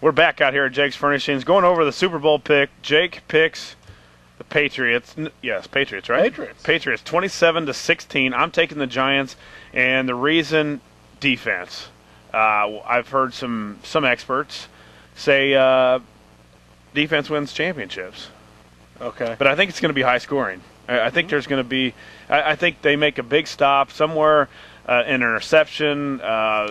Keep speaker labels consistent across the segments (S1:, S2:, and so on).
S1: We're back out here at Jake's Furnishings, going over the Super Bowl pick. Jake picks the Patriots. Yes, Patriots, right? Patriots, 27-16. I'm taking the Giants, and the reason, defense. I've heard some experts say defense wins championships.
S2: Okay.
S1: But I think it's going to be high scoring. I think there's going to be. I think they make a big stop somewhere, an interception,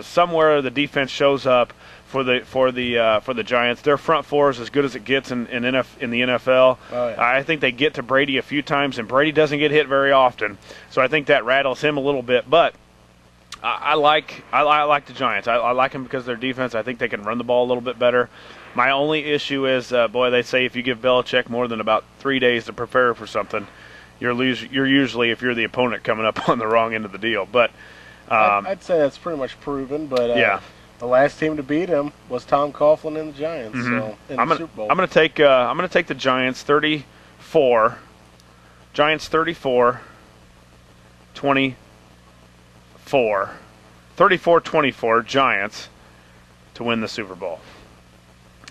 S1: somewhere the defense shows up for the Giants. Their front four is as good as it gets in the NFL.
S2: Oh, yeah.
S1: I think they get to Brady a few times, and Brady doesn't get hit very often. So I think that rattles him a little bit. But I like the Giants. I like them because of their defense. I think they can run the ball a little bit better. My only issue is, they say if you give Belichick more than about 3 days to prepare for something, you're usually, if you're the opponent, coming up on the wrong end of the deal. But
S2: I'd say that's pretty much proven. But
S1: yeah.
S2: The last team to beat him was Tom Coughlin and the Giants.
S1: Mm-hmm.
S2: So in the Super Bowl.
S1: I'm going to take the Giants 34. Giants 34. 24. 34-24 Giants to win the Super Bowl.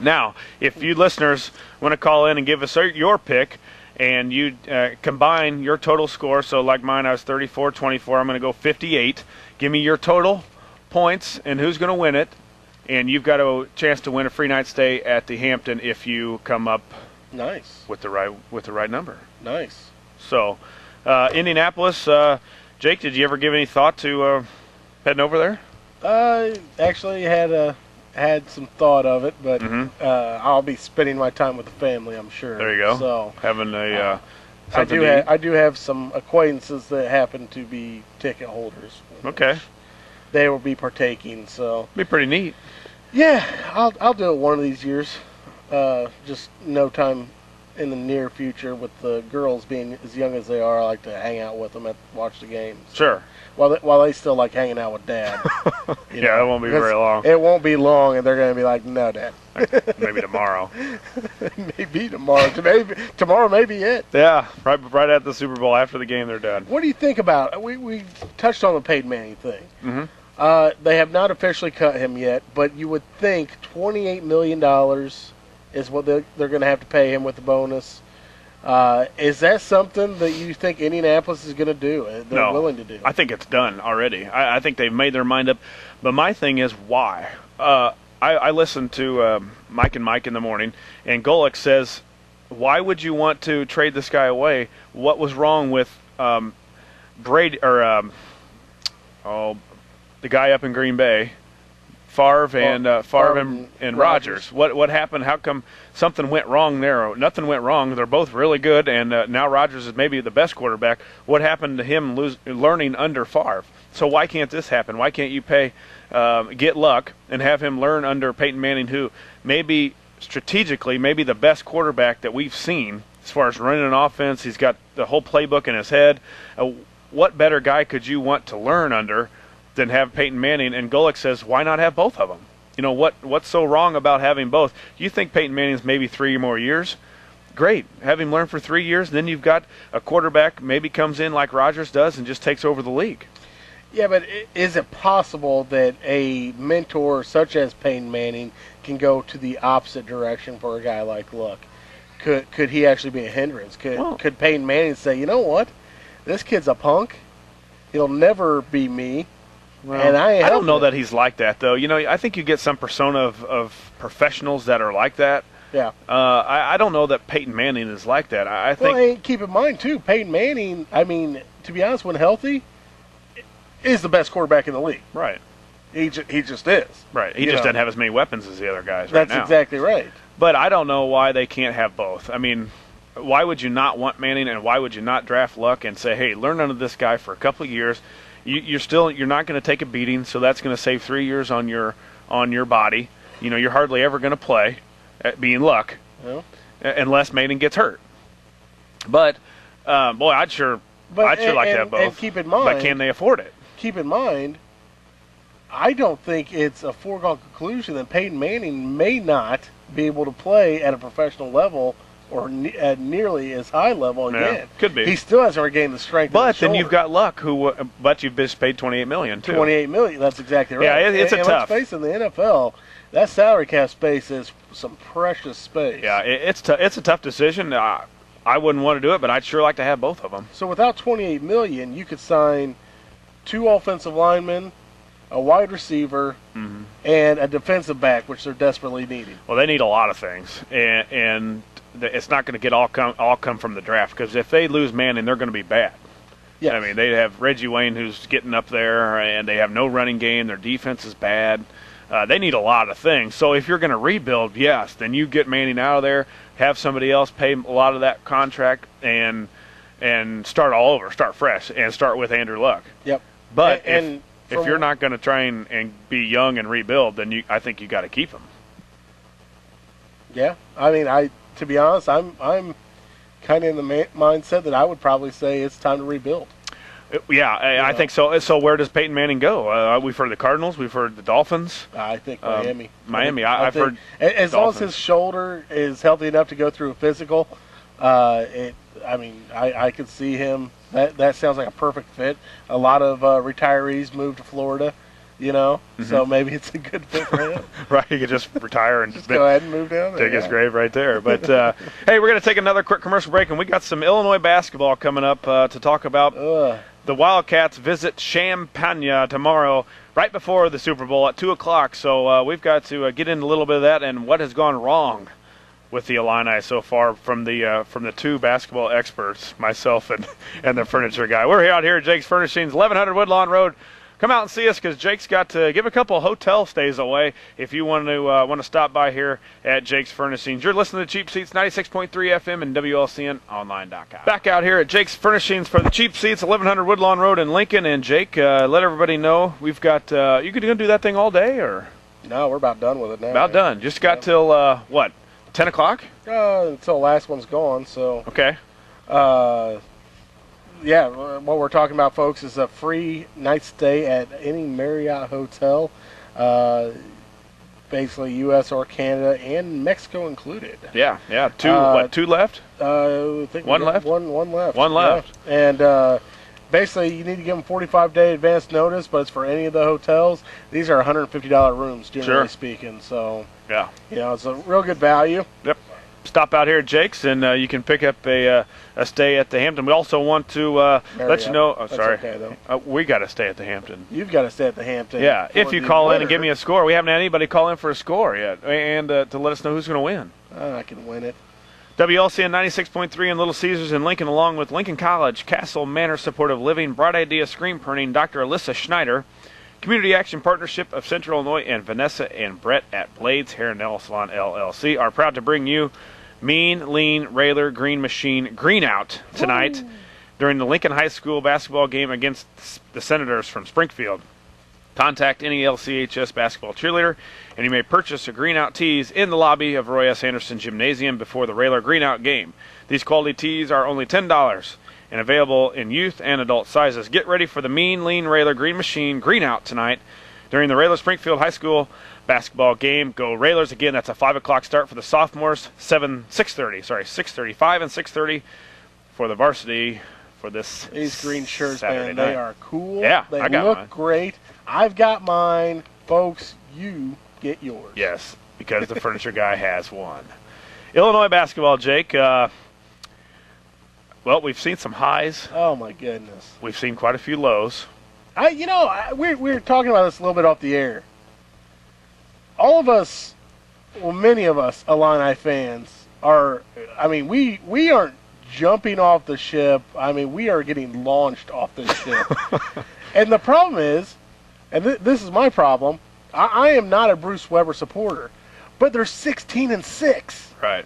S1: Now, if you listeners want to call in and give us your pick, and you combine your total score, so like mine, I was 34-24. I'm going to go 58. Give me your total points and who's going to win it, and you've got a chance to win a free night stay at the Hampton if you come up with the right number.
S2: Nice.
S1: So, Indianapolis, Jake, did you ever give any thought to heading over there?
S2: I actually had some thought of it, but I'll be spending my time with the family, I'm sure.
S1: There you go.
S2: So
S1: having a
S2: I do have some acquaintances that happen to be ticket holders.
S1: Okay.
S2: They will be partaking, so
S1: be pretty neat.
S2: Yeah, I'll do it one of these years. Just no time in the near future. With the girls being as young as they are, I like to hang out with them and watch the games.
S1: Sure.
S2: While they still like hanging out with Dad.
S1: Yeah, it won't be very long.
S2: It won't be long, and they're going to be like, "No, Dad."
S1: Maybe tomorrow.
S2: Maybe tomorrow. Tomorrow may be it.
S1: Yeah, right at the Super Bowl after the game, they're done.
S2: What do you think about? We touched on the Peyton Manning thing.
S1: Mm-hmm.
S2: They have not officially cut him yet, but you would think $28 million is what they're going to have to pay him with the bonus. Is that something that you think Indianapolis is going to do? They're willing to do?
S1: I think it's done already. I think they've made their mind up. But my thing is, why? I listened to Mike and Mike in the morning, and Golick says, why would you want to trade this guy away? What was wrong with Brady or the guy up in Green Bay, Favre and Rodgers? What happened? How come something went wrong there? Nothing went wrong. They're both really good, and now Rodgers is maybe the best quarterback. What happened to him learning under Favre? So why can't this happen? Why can't you get Luck and have him learn under Peyton Manning, who maybe strategically maybe the best quarterback that we've seen as far as running an offense? He's got the whole playbook in his head. What better guy could you want to learn under than have Peyton Manning? And Golick says, why not have both of them? You know, what's so wrong about having both? You think Peyton Manning's maybe 3 more years? Great. Have him learn for 3 years, and then you've got a quarterback maybe comes in like Rodgers does and just takes over the league.
S2: Yeah, but is it possible that a mentor such as Peyton Manning can go to the opposite direction for a guy like Luck? Could he actually be a hindrance? Could Peyton Manning say, you know what, this kid's a punk. He'll never be me.
S1: Well,
S2: and I
S1: don't know that he's like that, though. You know, I think you get some persona of professionals that are like that.
S2: Yeah.
S1: I don't know that Peyton Manning is like that. I think.
S2: Well, and keep in mind, too, Peyton Manning, I mean, to be honest, when healthy, is the best quarterback in the league.
S1: Right.
S2: He just is.
S1: Right. He just doesn't have as many weapons as the other guys
S2: right now.
S1: That's
S2: exactly right.
S1: But I don't know why they can't have both. I mean, why would you not want Manning, and why would you not draft Luck and say, hey, learn under this guy for a couple of years? You're not going to take a beating, so that's going to save 3 years on your body. You know, you're hardly ever going to play, being Luck, unless Manning gets hurt. But boy, I'd sure like to have both.
S2: And keep in mind,
S1: but can they afford it?
S2: Keep in mind, I don't think it's a foregone conclusion that Peyton Manning may not be able to play at a professional level or at nearly as high level again.
S1: Yeah, could be.
S2: He still hasn't regained the strength.
S1: But then you've got Luck, but you've just paid $28 million too.
S2: $28 million. That's exactly right.
S1: Yeah, it's a tough.
S2: Let's face it, in the NFL, that salary cap space is some precious space.
S1: Yeah, it's a tough decision. I wouldn't want to do it, but I'd sure like to have both of them.
S2: So without $28 million, you could sign 2 offensive linemen, a wide receiver, and a defensive back, which they're desperately needing.
S1: Well, they need a lot of things, and it's not going to all come from the draft, because if they lose Manning, they're going to be bad.
S2: Yes.
S1: I mean, they have Reggie Wayne, who's getting up there, and they have no running game. Their defense is bad. They need a lot of things. So if you're going to rebuild, yes, then you get Manning out of there, have somebody else pay a lot of that contract, and start all over, start fresh, and start with Andrew Luck.
S2: Yep.
S1: But if you're not going to try and be young and rebuild, then I think you got to keep him.
S2: Yeah, I mean, to be honest, I'm kind of in the mindset that I would probably say it's time to rebuild.
S1: Yeah, I think so. So where does Peyton Manning go? We've heard the Cardinals. We've heard the Dolphins.
S2: I think Miami.
S1: Miami. I've heard
S2: as
S1: Dolphins.
S2: long as his shoulder is healthy enough to go through a physical, I could see him. That sounds like a perfect fit. A lot of retirees move to Florida, so maybe it's a good fit for him.
S1: Right, he could just retire and
S2: just go ahead and move down there.
S1: Take his grave right there. But, hey, we're going to take another quick commercial break, and we got some Illinois basketball coming up to talk about. The Wildcats visit Champaign tomorrow, right before the Super Bowl at 2 o'clock. So we've got to get into a little bit of that and what has gone wrong with the Illini so far from the two basketball experts, myself and the furniture guy. We're out here at Jake's Furnishings, 1100 Woodlawn Road. Come out and see us, because Jake's got to give a couple hotel stays away if you want to stop by here at Jake's Furnishings. You're listening to Cheap Seats, 96.3 FM and WLCNonline.com. Back out here at Jake's Furnishings for the Cheap Seats, 1100 Woodlawn Road in Lincoln. And Jake, let everybody know we've got. You going to do that thing all day, or?
S2: No, we're about done with it now.
S1: About done. Just got till what? 10 o'clock?
S2: Until the last one's gone. So.
S1: Okay.
S2: Yeah, what we're talking about, folks, is a free night stay at any Marriott hotel, basically U.S. or Canada, and Mexico included.
S1: Yeah. Two left?
S2: I think
S1: one left?
S2: One left.
S1: One left.
S2: Yeah. And basically, you need to give them 45-day advance notice, but it's for any of the hotels. These are $150 rooms, generally speaking. So,
S1: yeah,
S2: it's a real good value.
S1: Yep. Stop out here at Jake's, and you can pick up a stay at the Hampton. We also want to let you know. Oh, sorry.
S2: Okay,
S1: we got to stay at the Hampton.
S2: You've got to stay at the Hampton.
S1: Yeah, if you call in and give me a score. We haven't had anybody call in for a score yet, and to let us know who's going to win.
S2: I can win it.
S1: WLCN 96.3 in Little Caesars in Lincoln, along with Lincoln College, Castle Manor Supportive Living, Bright Idea Screen Printing, Dr. Alyssa Schneider, Community Action Partnership of Central Illinois, and Vanessa and Brett at Blades Hair and Nail Salon LLC are proud to bring you Mean, Lean, Railer, Green Machine, Green Out tonight during the Lincoln High School basketball game against the Senators from Springfield. Contact any LCHS basketball cheerleader, and you may purchase a Green Out tees in the lobby of Roy S. Anderson Gymnasium before the Railer Green Out game. These quality tees are only $10 and available in youth and adult sizes. Get ready for the Mean, Lean, Railer, Green Machine, Green Out tonight during the Railer Springfield High School basketball game. Go Railers. Again, that's a 5 o'clock start for the sophomores, 6:30, 5 and 6:30 for the varsity for this
S2: These green shirts,
S1: Saturday
S2: man,
S1: night.
S2: they are cool.
S1: Yeah,
S2: they
S1: I got
S2: look
S1: mine.
S2: great. I've got mine. Folks, you get yours.
S1: Yes, because the furniture guy has one. Illinois basketball, Jake. Well, we've seen some highs.
S2: Oh, my goodness.
S1: We've seen quite a few lows.
S2: We were talking about this a little bit off the air. All of us, well, many of us Illini fans are, we aren't jumping off the ship. We are getting launched off the ship. And the problem is, and this is my problem, I am not a Bruce Weber supporter, but they're 16-6.
S1: Right.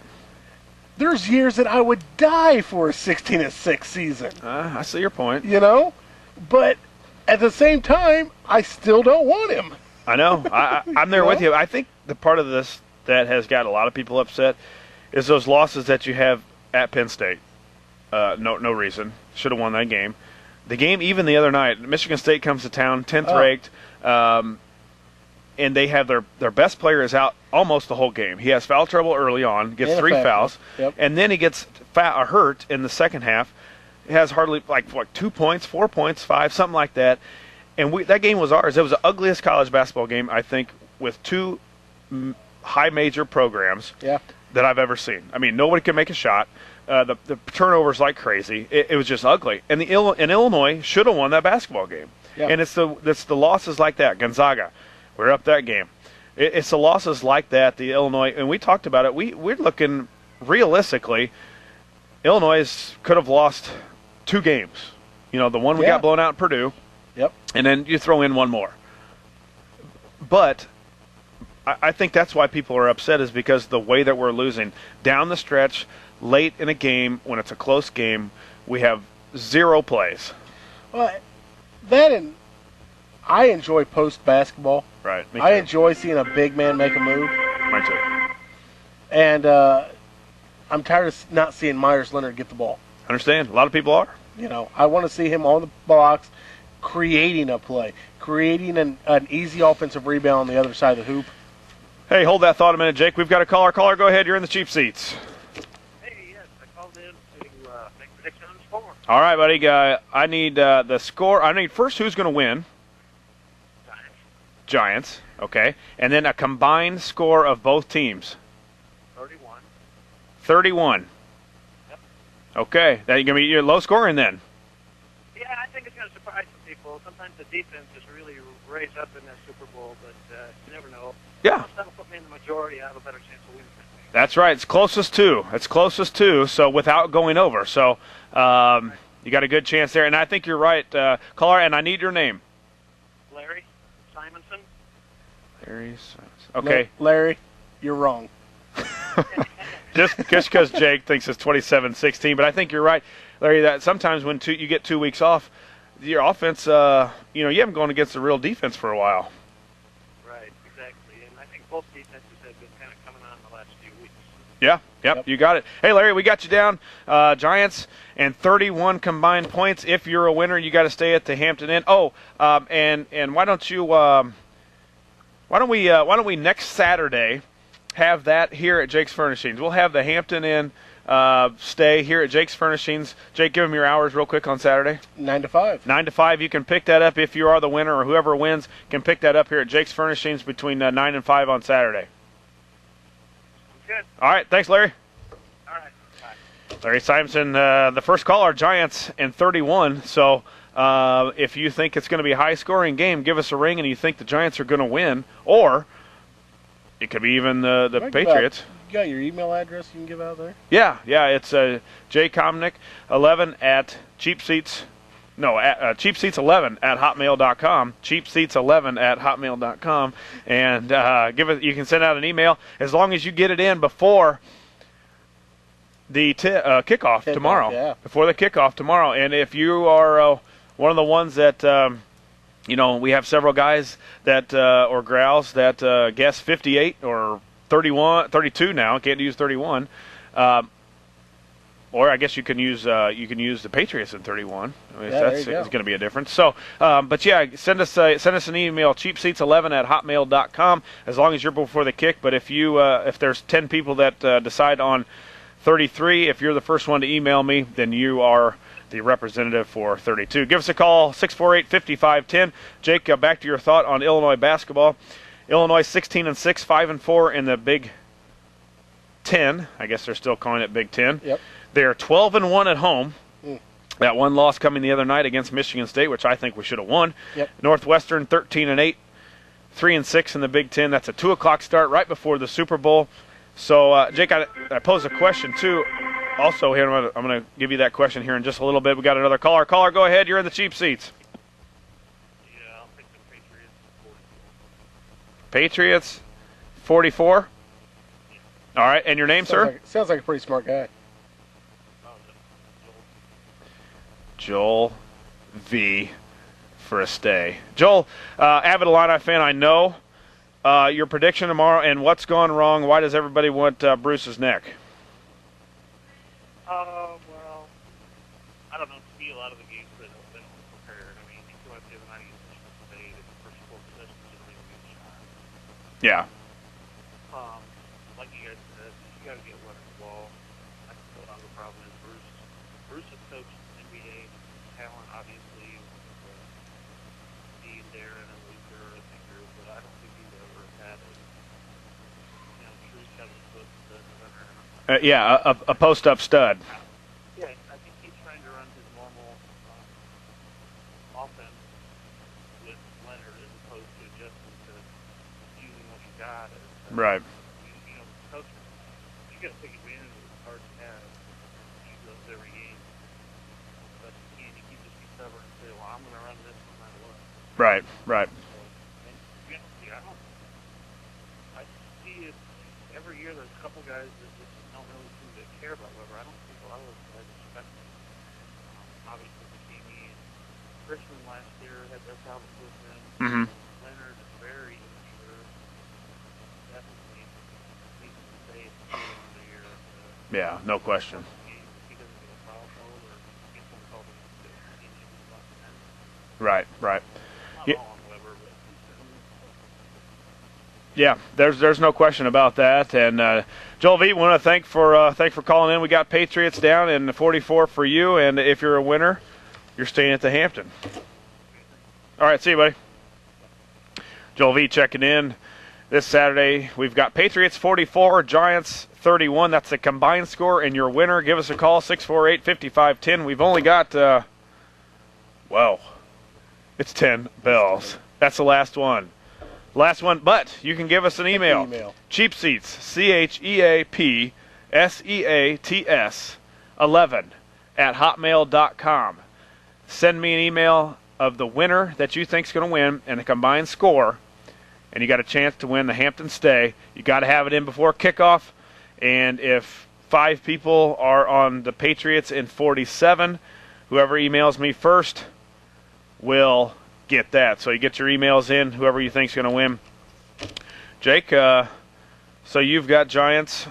S2: There's years that I would die for a 16-6 season.
S1: I see your point.
S2: But at the same time, I still don't want him.
S1: I know. I'm there with you. I think the part of this that has got a lot of people upset is those losses that you have at Penn State. No reason. Should have won that game. The game, even the other night, Michigan State comes to town, 10th ranked, and they have their best player is out almost the whole game. He has foul trouble early on, gets 3 fouls, and then he gets hurt in the second half. He has hardly 2 points, 4 points, 5, something like that. And that game was ours. It was the ugliest college basketball game, I think, with 2 high major programs
S2: Yeah.
S1: that I've ever seen. I mean, nobody can make a shot. The turnovers like crazy. It was just ugly. And Illinois should have won that basketball game.
S2: Yeah.
S1: And it's the losses like that. Gonzaga, we're up that game. It's the losses like that. The Illinois, and we talked about it. We're looking realistically. Illinois could have lost 2 games. You know, the one we got blown out at Purdue.
S2: Yep.
S1: And then you throw in one more. But I think that's why people are upset, is because the way that we're losing down the stretch, late in a game when it's a close game, we have 0 plays.
S2: Well, that and I enjoy post basketball.
S1: Right. Me
S2: I
S1: too.
S2: enjoy seeing a big man make a move.
S1: Mine too.
S2: And I'm tired of not seeing Myers Leonard get the ball.
S1: Understand? A lot of people are.
S2: You know, I want to see him on the blocks, creating a play, creating an easy offensive rebound on the other side of the hoop.
S1: Hey, hold that thought a minute, Jake. We've got a caller. Caller, go ahead. You're in the cheap seats.
S3: Hey, yes, I called in to make a prediction on the score.
S1: All right, buddy. I need the score. I need first who's going to win. Giants. Okay. And then a combined score of both teams.
S3: 31.
S1: 31.
S3: Yep.
S1: Okay. That you're going to be low scoring then.
S3: Yeah, I think it's going to surprise some people. Sometimes the defense is really raised up in that Super Bowl, but you never know.
S1: Yeah.
S3: That'll put me in the majority. I have a better chance of winning.
S1: That's right. It's closest to. So without going over. So you got a good chance there. And I think you're right, caller. And I need your name.
S3: Larry Simonson.
S1: Larry Simonson. Okay.
S2: Larry, you're wrong.
S1: just because Jake thinks it's 27-16, but I think you're right, Larry. That sometimes when you get 2 weeks off, your offense, you haven't gone against the real defense for a while.
S3: Right, exactly. And I think both defenses have been kind of coming on the last few weeks.
S1: Yeah, yep, you got it. Hey, Larry, we got you down. Giants and 31 combined points. If you're a winner, you got to stay at the Hampton Inn. Oh, and why don't you? Why don't we next Saturday have that here at Jake's Furnishings? We'll have the Hampton Inn stay here at Jake's Furnishings. Jake, give them your hours real quick on Saturday.
S2: 9 to 5.
S1: 9 to 5. You can pick that up if you are the winner, or whoever wins can pick that up here at Jake's Furnishings between 9 and 5 on Saturday.
S3: Good.
S1: All right. Thanks, Larry.
S3: All right. Bye.
S1: Larry Simonson, the first caller, Giants and 31. So if you think it's going to be a high-scoring game, give us a ring, and you think the Giants are going to win, or it could be even the Patriots.
S2: You got your email address you can give out there?
S1: Yeah, it's jkomnick11 at cheapseats. No, at cheapseats11 at hotmail.com. Cheapseats11 at hotmail.com, and you can send out an email as long as you get it in before the kickoff tomorrow.
S2: Yeah.
S1: Before the kickoff tomorrow, and if you are one of the ones that we have several guys that or gals that guess 58 or 31, 32 now. Can't use 31. Or I guess you can use the Patriots in 31. I mean, that's going to be a difference. So, but yeah, send us an email, cheapseats11 at hotmail.com, as long as you're before the kick. But if there's 10 people that decide on 33, if you're the first one to email me, then you are the representative for 32. Give us a call, 648-5510. Jake, back to your thought on Illinois basketball. Illinois 16-6, 5-4 in the Big Ten. I guess they're still calling it Big Ten.
S2: Yep.
S1: They're 12-1 at home. That one loss coming the other night against Michigan State, which I think we should have won.
S2: Yep.
S1: Northwestern 13-8, 3-6 in the Big Ten. That's a 2:00 start right before the Super Bowl. So, Jake, I posed a question too. Also, here I'm going to give you that question here in just a little bit. We got another caller. Caller, go ahead. You're in the cheap seats.
S3: Yeah, I'll pick the Patriots.
S1: Patriots, 44. All right, and your name, sir?
S2: Sounds like a pretty smart guy.
S1: Joel V for a stay. Joel, avid Illini fan, I know. Your prediction tomorrow and what's gone wrong. Why does everybody want Bruce's neck?
S3: Well, I don't know. To me, a lot of the games they don't prepare. I mean, you go out there the night against Michigan State, and the first 4 possessions, you don't even get a shot.
S1: Yeah.
S3: Like you guys said, you got to get running the ball. I think a lot of the problem is Bruce has coached NBA talent, obviously, with Dean, Darren, and Luther, and Tinker, but I don't think he's ever had a 7-foot center.
S1: Yeah, a post-up stud.
S3: Yeah, I think he's trying to run his normal offense with Leonard as opposed to adjusting to using what you got.
S1: Right.
S3: You know, coach, you got to take advantage of the cards you have. Use those every game. But you can't. You can't just be stubborn and say, "Well, I'm going to run this no matter what."
S1: Right. Right.
S3: I see it every year. There's a couple guys that just don't really seem to care about Weber. I don't think a lot of those guys respect him. Obviously, Hakimi and Christian last year had their problems with him.
S1: Mm-hmm.
S3: Leonard is very immature. Definitely needs to stay at the year.
S1: Yeah, no question.
S3: He doesn't get a foul call or gets one called against him. He needs to stop that.
S1: Right. Right.
S3: Not
S1: Yeah.
S3: all on Weber, but
S1: Yeah, there's no question about that. And Joel V, want to thank for calling in. We got Patriots down in 44 for you, and if you're a winner, you're staying at the Hampton. All right, see you, buddy. Joel V checking in. This Saturday, we've got Patriots 44, Giants 31. That's the combined score, and your winner. Give us a call, 648-5510. We've only got, it's 10 bells. That's the last one. Last one, but you can give us an email. Cheap Seats, CHEAPSEATS 11 at hotmail.com. Send me an email of the winner that you think's going to win and the combined score, and you got a chance to win the Hampton stay. You got to have it in before kickoff, and if 5 people are on the Patriots in 47, whoever emails me first will get that. So you get your emails in, whoever you think's going to win. Jake, so you've got Giants.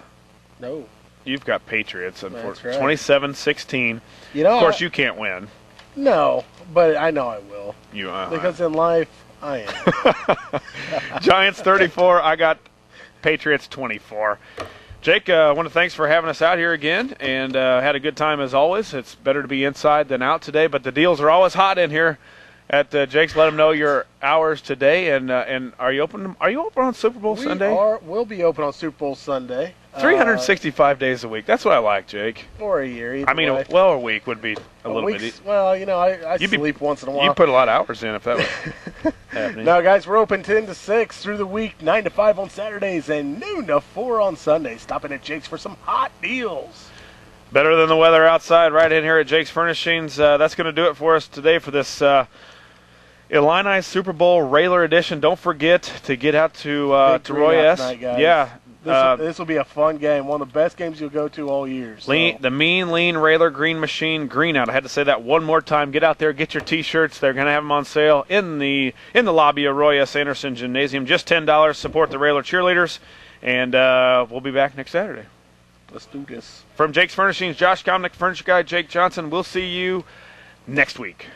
S2: No.
S1: You've got Patriots.
S2: That's right.
S1: 27-16.
S2: You know,
S1: of course, you can't win.
S2: No, but I know I will. Because in life, I am.
S1: Giants 34. I got Patriots 24. Jake, I want to thanks for having us out here again, and had a good time as always. It's better to be inside than out today, but the deals are always hot in here. At Jake's, let them know your hours today, and are you open? Are you open on Super Bowl Sunday?
S2: We'll be open on Super Bowl Sunday.
S1: 365 days a week. That's what I like, Jake.
S2: For a year.
S1: I mean, a week would be a little bit.
S2: Well, you know, I sleep once in a while.
S1: You put a lot of hours in if that was happening.
S2: No, guys, we're open 10 to 6 through the week, 9 to 5 on Saturdays, and noon to 4 on Sundays. Stopping at Jake's for some hot deals.
S1: Better than the weather outside, right in here at Jake's Furnishings. That's going to do it for us today for this Illini Super Bowl Railer Edition. Don't forget to get out to Roy S.
S2: Tonight, guys.
S1: Yeah.
S2: This will be a fun game. One of the best games you'll go to all year. So.
S1: The Mean Lean Railer Green Machine Green Out. I had to say that one more time. Get out there, get your T-shirts. They're going to have them on sale in the lobby of Roy S. Anderson Gymnasium. Just $10. Support the Railer cheerleaders, and we'll be back next Saturday.
S2: Let's do this.
S1: From Jake's Furnishings, Josh Komnick, Furniture Guy Jake Johnston. We'll see you next week.